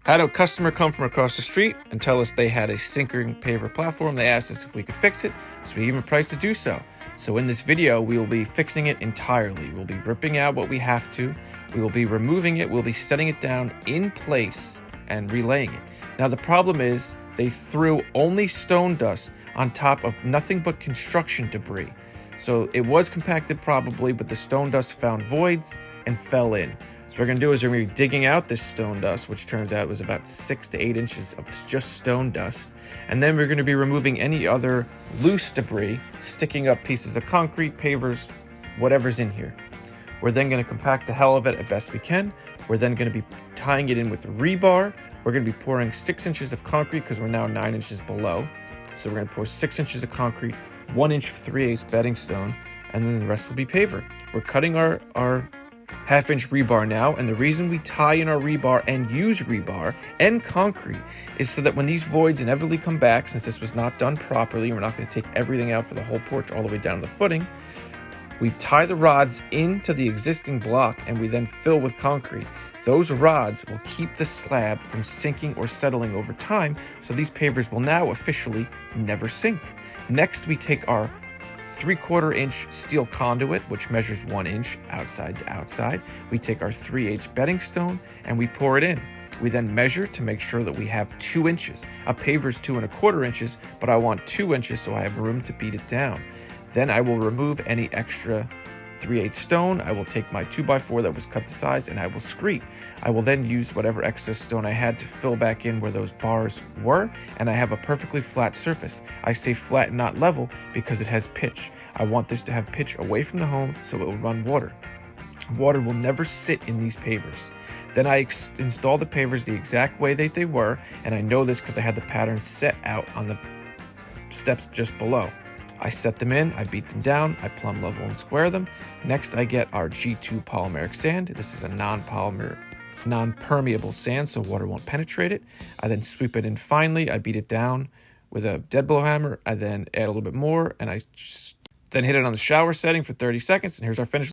Had a customer come from across the street and tell us they had a sinking paver platform. They asked us if we could fix it, so we gave them a price to do so. So in this video, we will be fixing it entirely. We'll be ripping out what we have to. We will be removing it. We'll be setting it down in place and relaying it. Now the problem is they threw only stone dust on top of nothing but construction debris. So it was compacted probably, but the stone dust found voids and fell in. So what we're going to do is we're going to be digging out this stone dust, which turns out was about 6 to 8 inches of just stone dust. And then we're going to be removing any other loose debris, sticking up pieces of concrete, pavers, whatever's in here. We're then going to compact the hell of it as best we can. We're then going to be tying it in with rebar. We're going to be pouring 6 inches of concrete because we're now 9 inches below. So we're going to pour 6 inches of concrete, 1 inch of 3/8 bedding stone, and then the rest will be paver. We're cutting our half-inch rebar now, and the reason we tie in our rebar and use rebar and concrete is so that when these voids inevitably come back, since this was not done properly, we're not going to take everything out for the whole porch all the way down to the footing, we tie the rods into the existing block and we then fill with concrete. Those rods will keep the slab from sinking or settling over time, so these pavers will now officially never sink. Next, we take our 3/4 inch steel conduit, which measures 1 inch outside to outside. We take our 3/8 bedding stone and we pour it in. We then measure to make sure that we have 2 inches. A paver's 2¼ inches, but I want 2 inches so I have room to beat it down. Then I will remove any extra 3/8 stone. I will take my 2x4 that was cut to size and I will screed. I will then use whatever excess stone I had to fill back in where those bars were, and I have a perfectly flat surface. I say flat, not level, because it has pitch. I want this to have pitch away from the home so it will run water. Water will never sit in these pavers. Then I install the pavers the exact way that they were, and I know this because I had the pattern set out on the steps just below. I set them in, I beat them down, I plumb level and square them. Next, I get our G2 polymeric sand. This is a non-permeable sand, so water won't penetrate it. I then sweep it in finely. I beat it down with a dead blow hammer. I then add a little bit more, and I then hit it on the shower setting for 30 seconds, and here's our finished